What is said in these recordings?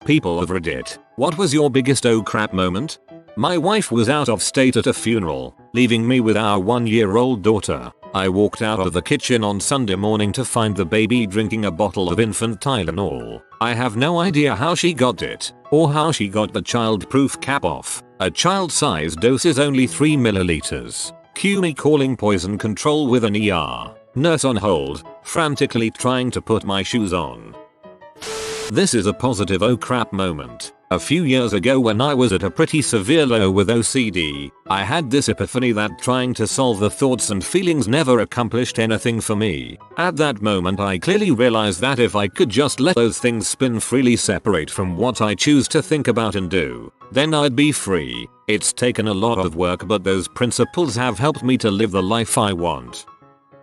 people of Reddit, what was your biggest oh crap moment? My wife was out of state at a funeral, leaving me with our 1-year-old daughter. I walked out of the kitchen on Sunday morning to find the baby drinking a bottle of infant Tylenol. I have no idea how she got it, or how she got the child-proof cap off. A child-sized dose is only 3 milliliters. Cue me calling poison control with an ER. Nurse on hold, frantically trying to put my shoes on. This is a positive oh crap moment. A few years ago when I was at a pretty severe low with OCD, I had this epiphany that trying to solve the thoughts and feelings never accomplished anything for me. At that moment I clearly realized that if I could just let those things spin freely separate from what I choose to think about and do, then I'd be free. It's taken a lot of work, but those principles have helped me to live the life I want.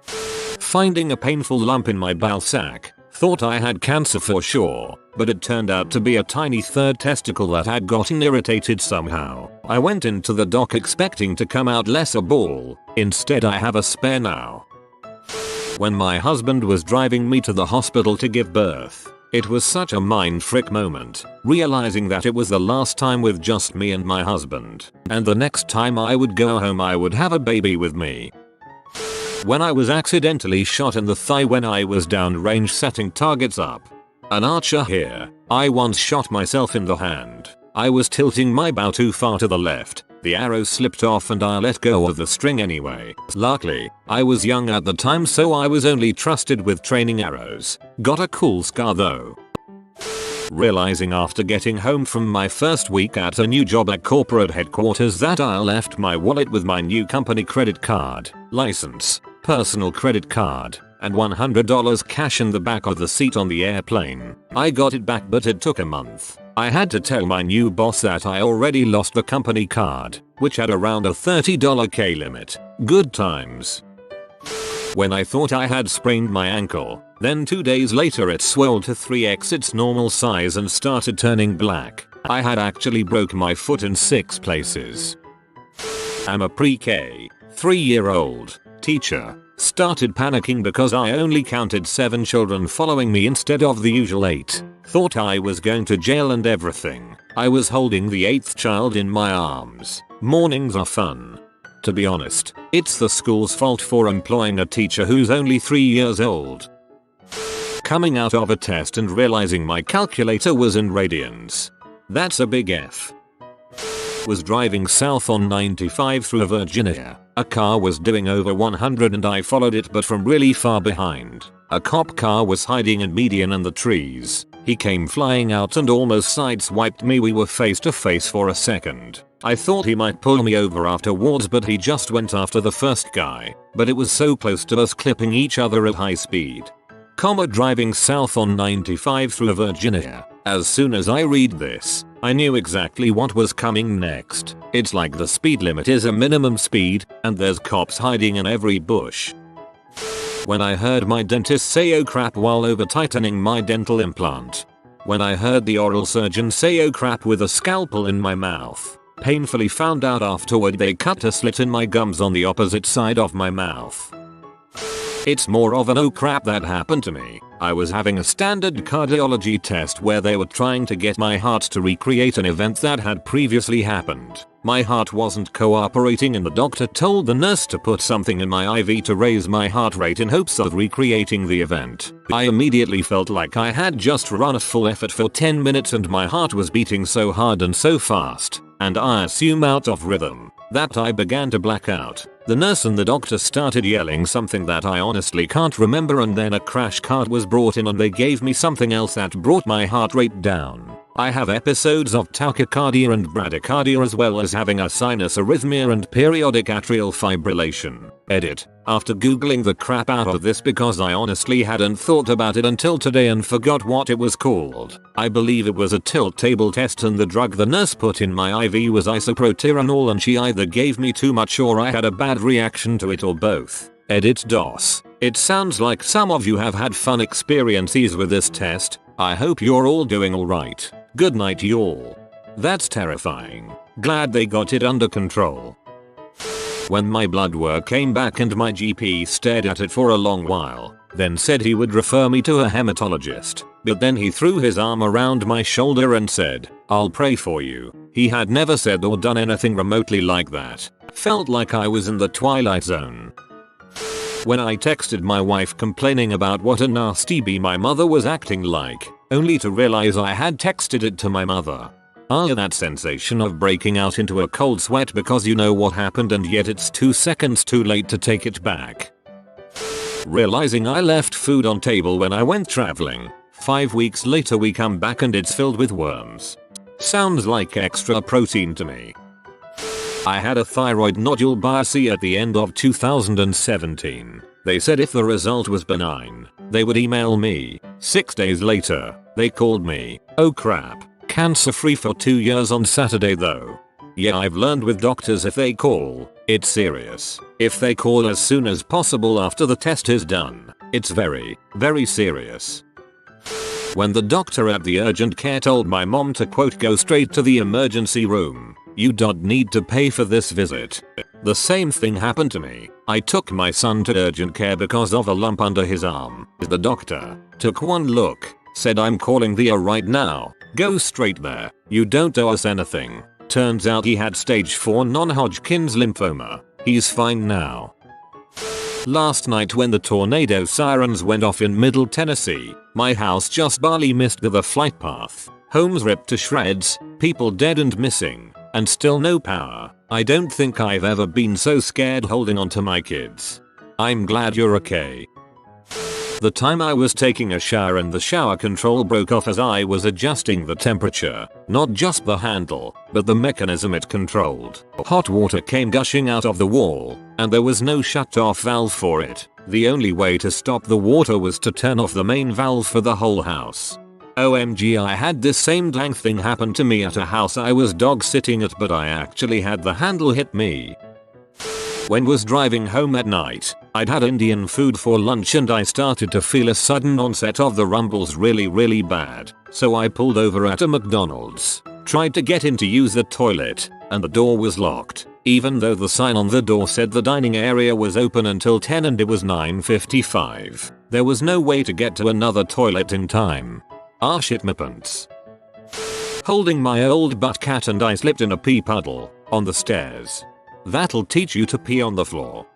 Finding a painful lump in my bowel sac. Thought I had cancer for sure, but it turned out to be a tiny third testicle that had gotten irritated somehow. I went into the doc expecting to come out less a ball. Instead I have a spare now. When my husband was driving me to the hospital to give birth, it was such a mind frick moment, realizing that it was the last time with just me and my husband, and the next time I would go home I would have a baby with me. When I was accidentally shot in the thigh when I was downrange setting targets up. An archer here. I once shot myself in the hand. I was tilting my bow too far to the left. The arrow slipped off and I let go of the string anyway. Luckily, I was young at the time so I was only trusted with training arrows. Got a cool scar though. Realizing after getting home from my first week at a new job at corporate headquarters that I left my wallet with my new company credit card, license, personal credit card, and $100 cash in the back of the seat on the airplane. I got it back but it took a month. I had to tell my new boss that I already lost the company card, which had around a $30 K limit. Good times. When I thought I had sprained my ankle, then 2 days later it swelled to 3x its normal size and started turning black. I had actually broke my foot in 6 places. I'm a pre-K, 3-year-old teacher. Started panicking because I only counted 7 children following me instead of the usual 8. Thought I was going to jail and everything. I was holding the 8th child in my arms. Mornings are fun. To be honest, it's the school's fault for employing a teacher who's only 3 years old. Coming out of a test and realizing my calculator was in radians. That's a big F. Was driving south on 95 through Virginia. A car was doing over 100 and I followed it but from really far behind. A cop car was hiding in median and the trees. He came flying out and almost sideswiped me. We were face to face for a second. I thought he might pull me over afterwards but he just went after the first guy. But it was so close to us clipping each other at high speed. Driving south on 95 through Virginia. As soon as I read this, I knew exactly what was coming next. It's like the speed limit is a minimum speed, and there's cops hiding in every bush. When I heard my dentist say oh crap while over tightening my dental implant. When I heard the oral surgeon say oh crap with a scalpel in my mouth. Painfully found out afterward they cut a slit in my gums on the opposite side of my mouth. It's more of an oh crap that happened to me. I was having a standard cardiology test where they were trying to get my heart to recreate an event that had previously happened. My heart wasn't cooperating and the doctor told the nurse to put something in my IV to raise my heart rate in hopes of recreating the event. I immediately felt like I had just run a full effort for 10 minutes and my heart was beating so hard and so fast, and I assume out of rhythm, that I began to black out. The nurse and the doctor started yelling something that I honestly can't remember and then a crash cart was brought in and they gave me something else that brought my heart rate down. I have episodes of tachycardia and bradycardia as well as having a sinus arrhythmia and periodic atrial fibrillation. Edit. After googling the crap out of this because I honestly hadn't thought about it until today and forgot what it was called. I believe it was a tilt table test and the drug the nurse put in my IV was isoproterenol and she either gave me too much or I had a bad reaction to it or both. Edit DOS. It sounds like some of you have had fun experiences with this test. I hope you're all doing alright. Good night y'all. That's terrifying. Glad they got it under control. When my blood work came back and my GP stared at it for a long while, then said he would refer me to a hematologist. but then he threw his arm around my shoulder and said, "I'll pray for you." He had never said or done anything remotely like that. Felt like I was in the Twilight Zone. When I texted my wife complaining about what a nasty bee my mother was acting like, only to realize I had texted it to my mother. That sensation of breaking out into a cold sweat because you know what happened and yet it's 2 seconds too late to take it back. Realizing I left food on table when I went traveling. 5 weeks later we come back and it's filled with worms. Sounds like extra protein to me. I had a thyroid nodule biopsy at the end of 2017. They said if the result was benign, they would email me. 6 days later, they called me. Oh crap, cancer free for 2 years on Saturday though. Yeah, I've learned with doctors if they call, it's serious. If they call as soon as possible after the test is done, it's very, very serious. When the doctor at the urgent care told my mom to quote go straight to the emergency room, you don't need to pay for this visit. The same thing happened to me. I took my son to urgent care because of a lump under his arm. The doctor took one look, said I'm calling the ER right now, go straight there, you don't owe us anything. Turns out he had stage 4 non-Hodgkin's lymphoma. He's fine now. Last night when the tornado sirens went off in Middle Tennessee, my house just barely missed the flight path. Homes ripped to shreds, people dead and missing, and still no power. I don't think I've ever been so scared holding on to my kids. I'm glad you're okay. The time I was taking a shower and the shower control broke off as I was adjusting the temperature, not just the handle, but the mechanism it controlled. Hot water came gushing out of the wall, and there was no shut-off valve for it. The only way to stop the water was to turn off the main valve for the whole house. OMG, I had this same dang thing happen to me at a house I was dog sitting at, but I actually had the handle hit me. When was driving home at night, I'd had Indian food for lunch and I started to feel a sudden onset of the rumbles really bad. So I pulled over at a McDonald's, tried to get in to use the toilet, and the door was locked. Even though the sign on the door said the dining area was open until 10 and it was 9:55. There was no way to get to another toilet in time. Ah shit my pants. Holding my old butt cat and I slipped in a pee puddle on the stairs. That'll teach you to pee on the floor.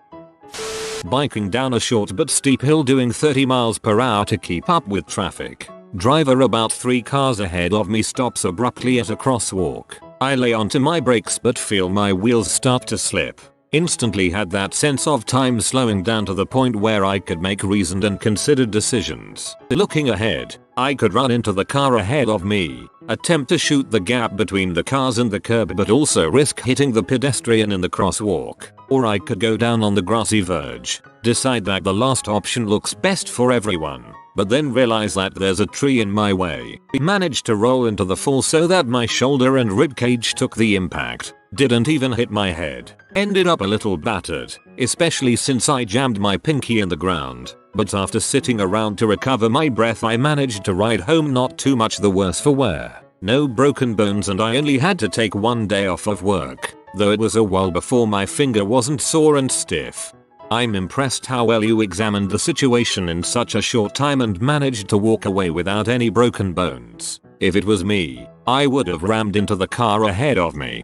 Biking down a short but steep hill doing 30 miles per hour to keep up with traffic. Driver about 3 cars ahead of me stops abruptly at a crosswalk. I lay onto my brakes but feel my wheels start to slip. Instantly had that sense of time slowing down to the point where I could make reasoned and considered decisions. Looking ahead, I could run into the car ahead of me, attempt to shoot the gap between the cars and the curb but also risk hitting the pedestrian in the crosswalk. Or I could go down on the grassy verge, decide that the last option looks best for everyone, but then realize that there's a tree in my way. Managed to roll into the fall so that my shoulder and ribcage took the impact. Didn't even hit my head. Ended up a little battered, especially since I jammed my pinky in the ground. But after sitting around to recover my breath I managed to ride home not too much the worse for wear. No broken bones and I only had to take 1 day off of work, though it was a while before my finger wasn't sore and stiff. I'm impressed how well you examined the situation in such a short time and managed to walk away without any broken bones. If it was me, I would have rammed into the car ahead of me.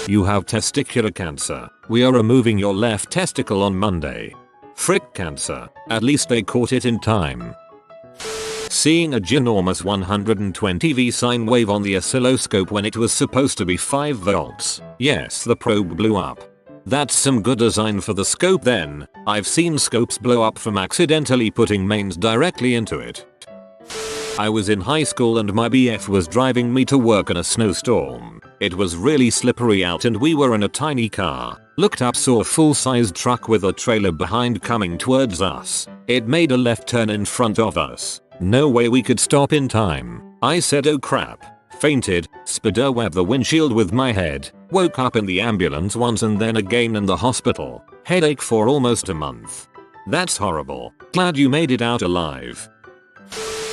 You have testicular cancer. We are removing your left testicle on Monday. Frick cancer. At least they caught it in time. Seeing a ginormous 120V sine wave on the oscilloscope when it was supposed to be 5 volts. Yes, the probe blew up. That's some good design for the scope then. I've seen scopes blow up from accidentally putting mains directly into it. I was in high school and my BF was driving me to work in a snowstorm. It was really slippery out and we were in a tiny car. Looked up, saw a full-sized truck with a trailer behind coming towards us. It made a left turn in front of us. No way we could stop in time. I said oh crap. Fainted, sped away the windshield with my head. Woke up in the ambulance once and then again in the hospital. Headache for almost a month. That's horrible. Glad you made it out alive.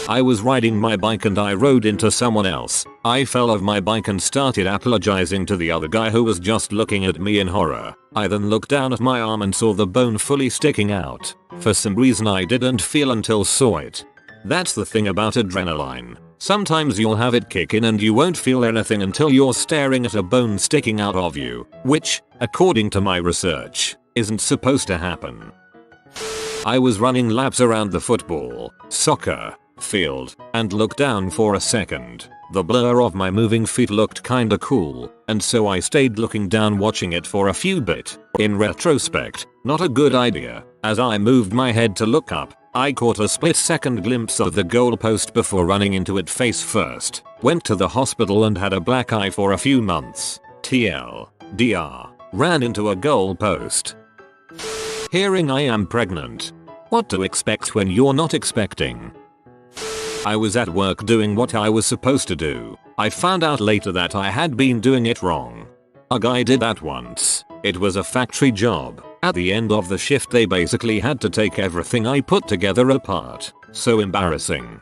I was riding my bike and I rode into someone else. I fell off my bike and started apologizing to the other guy who was just looking at me in horror. I then looked down at my arm and saw the bone fully sticking out. For some reason I didn't feel until saw it. That's the thing about adrenaline. Sometimes you'll have it kick in and you won't feel anything until you're staring at a bone sticking out of you, which, according to my research, isn't supposed to happen. I was running laps around the football, soccer, field, and looked down for a second. The blur of my moving feet looked kinda cool, and so I stayed looking down watching it for a few bit. In retrospect, not a good idea. As I moved my head to look up, I caught a split-second glimpse of the goalpost before running into it face first. Went to the hospital and had a black eye for a few months. TLDR. Ran into a goalpost. Hearing I am pregnant. What to expect when you're not expecting. I was at work doing what I was supposed to do. I found out later that I had been doing it wrong. A guy did that once. It was a factory job. At the end of the shift they basically had to take everything I put together apart. So embarrassing.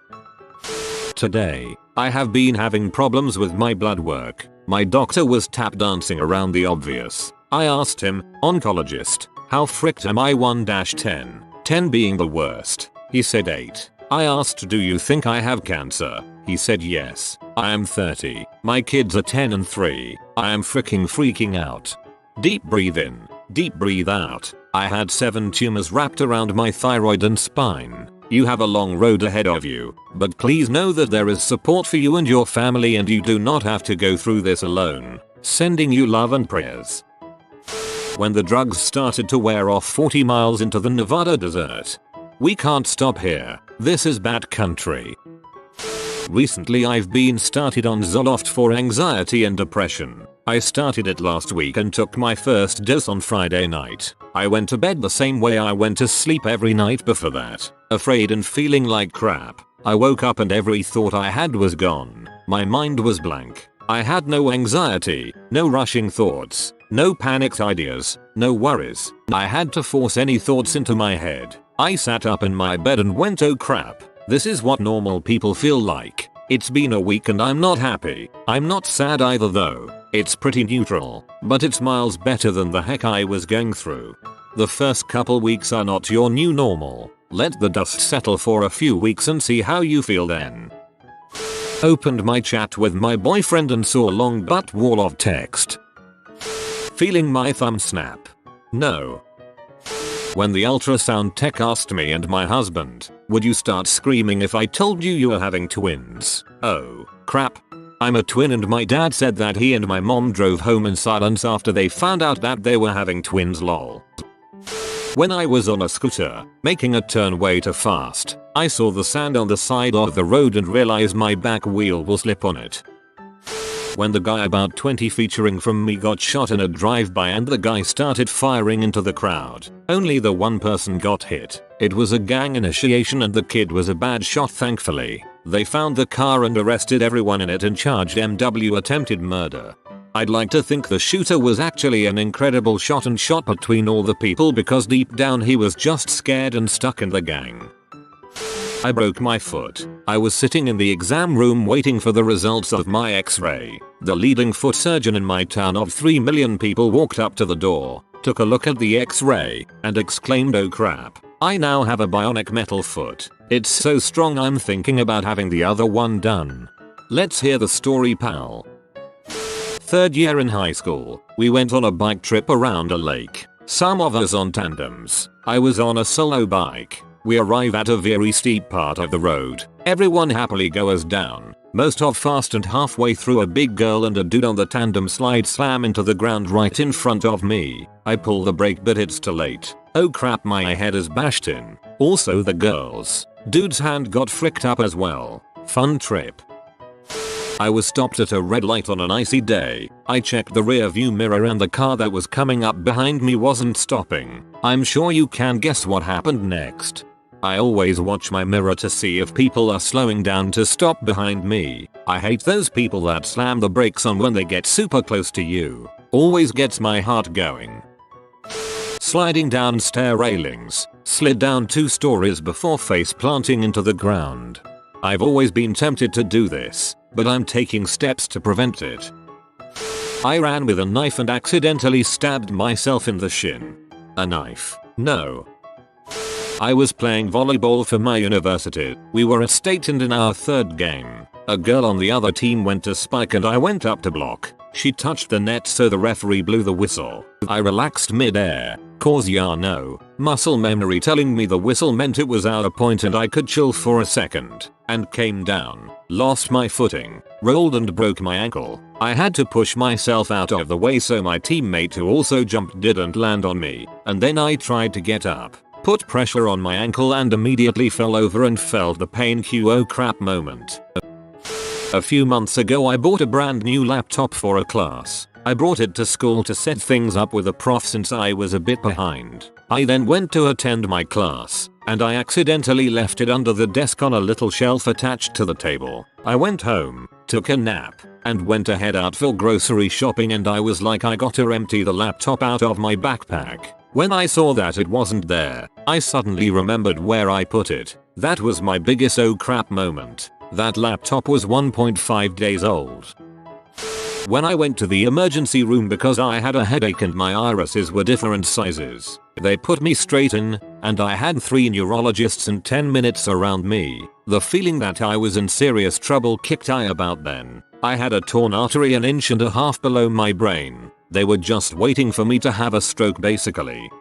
Today, I have been having problems with my blood work. My doctor was tap dancing around the obvious. I asked him, oncologist, how fricked am I 1-10? 10 being the worst. He said 8. I asked, do you think I have cancer? He said yes. I am 30. My kids are 10 and 3. I am freaking out. Deep breathe in. Deep breathe out. I had 7 tumors wrapped around my thyroid and spine. You have a long road ahead of you, but please know that there is support for you and your family and you do not have to go through this alone. Sending you love and prayers. When the drugs started to wear off 40 miles into the Nevada desert. We can't stop here. This is bad country. Recently I've been started on Zoloft for anxiety and depression. I started it last week and took my first dose on Friday night. I went to bed the same way I went to sleep every night before that. Afraid and feeling like crap. I woke up and every thought I had was gone. My mind was blank. I had no anxiety, no rushing thoughts, no panicked ideas, no worries. I had to force any thoughts into my head. I sat up in my bed and went, oh crap. This is what normal people feel like. It's been a week and I'm not happy. I'm not sad either though. It's pretty neutral, but it's miles better than the heck I was going through. The first couple weeks are not your new normal. Let the dust settle for a few weeks and see how you feel then. Opened my chat with my boyfriend and saw a long butt wall of text. Feeling my thumb snap. No. When the ultrasound tech asked me and my husband, would you start screaming if I told you you were having twins? Oh, crap. I'm a twin and my dad said that he and my mom drove home in silence after they found out that they were having twins lol. When I was on a scooter, making a turn way too fast, I saw the sand on the side of the road and realized my back wheel will slip on it. When the guy about 20 featuring from me got shot in a drive-by and the guy started firing into the crowd, only the one person got hit. It was a gang initiation and the kid was a bad shot thankfully. They found the car and arrested everyone in it and charged MW attempted murder. I'd like to think the shooter was actually an incredible shot and shot between all the people because deep down he was just scared and stuck in the gang. I broke my foot. I was sitting in the exam room waiting for the results of my x-ray. The leading foot surgeon in my town of 3 million people walked up to the door, took a look at the x-ray, and exclaimed, oh crap, I now have a bionic metal foot. It's so strong I'm thinking about having the other one done. Let's hear the story pal. Third year in high school, we went on a bike trip around a lake. Some of us on tandems. I was on a solo bike. We arrive at a very steep part of the road. Everyone happily goes down. Most of fast and halfway through a big girl and a dude on the tandem slide slam into the ground right in front of me. I pull the brake but it's too late. Oh crap my head is bashed in. Also the girl's dude's hand got fricked up as well. Fun trip. I was stopped at a red light on an icy day. I checked the rear view mirror and the car that was coming up behind me wasn't stopping. I'm sure you can guess what happened next. I always watch my mirror to see if people are slowing down to stop behind me. I hate those people that slam the brakes on when they get super close to you. Always gets my heart going. Sliding down stair railings, slid down 2 stories before face planting into the ground. I've always been tempted to do this, but I'm taking steps to prevent it. I ran with a knife and accidentally stabbed myself in the shin. A knife. No. I was playing volleyball for my university. We were at state and in our third game, a girl on the other team went to spike and I went up to block. She touched the net so the referee blew the whistle. I relaxed mid-air, cause ya know, muscle memory telling me the whistle meant it was out of point and I could chill for a second, and came down, lost my footing, rolled and broke my ankle. I had to push myself out of the way so my teammate who also jumped didn't land on me, and then I tried to get up, put pressure on my ankle and immediately fell over and felt the pain. Oh crap moment. A few months ago I bought a brand new laptop for a class. I brought it to school to set things up with a prof since I was a bit behind. I then went to attend my class, and I accidentally left it under the desk on a little shelf attached to the table. I went home, took a nap, and went to head out for grocery shopping and I was like I got to empty the laptop out of my backpack. When I saw that it wasn't there, I suddenly remembered where I put it. That was my biggest oh crap moment. That laptop was 1.5 days old. When I went to the emergency room because I had a headache and my irises were different sizes, they put me straight in, and I had 3 neurologists in 10 minutes around me. The feeling that I was in serious trouble kicked in about then. I had a torn artery an inch and a half below my brain. They were just waiting for me to have a stroke basically.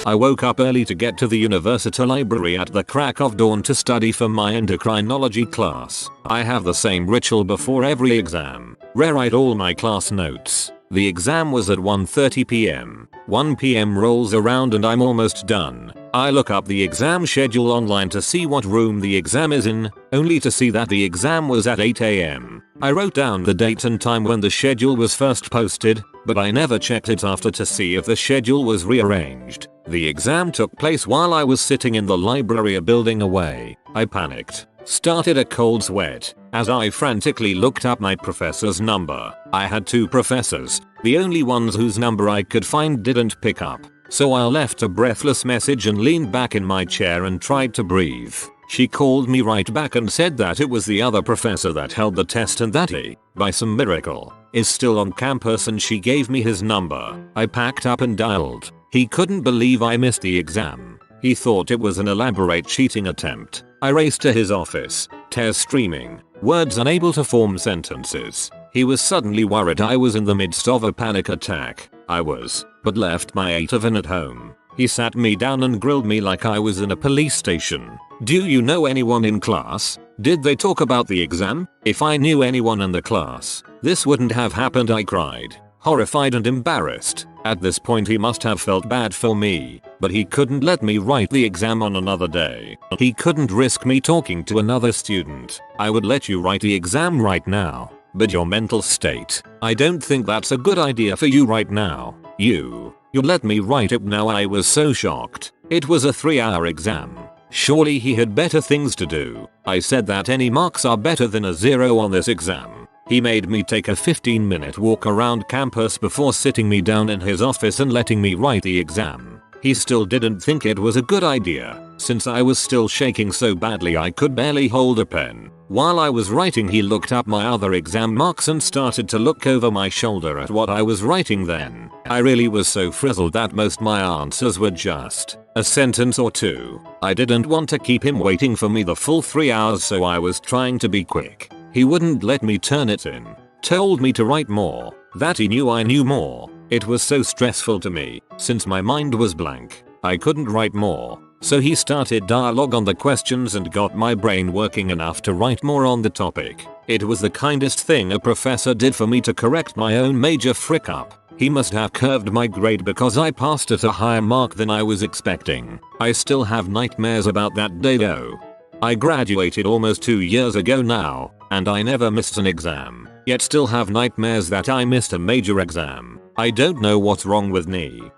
I woke up early to get to the university library at the crack of dawn to study for my endocrinology class. I have the same ritual before every exam. Rewrite all my class notes. The exam was at 1:30 p.m. 1 p.m. rolls around and I'm almost done. I look up the exam schedule online to see what room the exam is in, only to see that the exam was at 8 a.m. I wrote down the date and time when the schedule was first posted, but I never checked it after to see if the schedule was rearranged. The exam took place while I was sitting in the library a building away. I panicked, started a cold sweat, as I frantically looked up my professor's number. I had 2 professors, the only ones whose number I could find didn't pick up. So I left a breathless message and leaned back in my chair and tried to breathe. She called me right back and said that it was the other professor that held the test and that he, by some miracle, is still on campus and she gave me his number. I packed up and dialed. He couldn't believe I missed the exam. He thought it was an elaborate cheating attempt. I raced to his office, tears streaming, words unable to form sentences. He was suddenly worried I was in the midst of a panic attack. I was, but left my 8 of 10 at home. He sat me down and grilled me like I was in a police station. Do you know anyone in class? Did they talk about the exam? If I knew anyone in the class, this wouldn't have happened. I cried, horrified and embarrassed. At this point he must have felt bad for me, but he couldn't let me write the exam on another day. He couldn't risk me talking to another student. I would let you write the exam right now, but your mental state, I don't think that's a good idea for you right now. You let me write it now. I was so shocked. It was a 3-hour exam. Surely he had better things to do. I said that any marks are better than a 0 on this exam. He made me take a 15-minute walk around campus before sitting me down in his office and letting me write the exam. He still didn't think it was a good idea, since I was still shaking so badly I could barely hold a pen. While I was writing he looked up my other exam marks and started to look over my shoulder at what I was writing then. I really was so frizzled that most my answers were just a sentence or 2. I didn't want to keep him waiting for me the full 3 hours, so I was trying to be quick. He wouldn't let me turn it in. Told me to write more, that he knew I knew more. It was so stressful to me, since my mind was blank. I couldn't write more. So he started dialogue on the questions and got my brain working enough to write more on the topic. It was the kindest thing a professor did for me to correct my own major frick up. He must have curved my grade because I passed at a higher mark than I was expecting. I still have nightmares about that day though. I graduated almost 2 years ago now, and I never missed an exam, yet still have nightmares that I missed a major exam. I don't know what's wrong with me.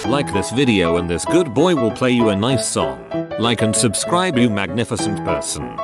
Like this video and this good boy will play you a nice song. Like and subscribe, you magnificent person.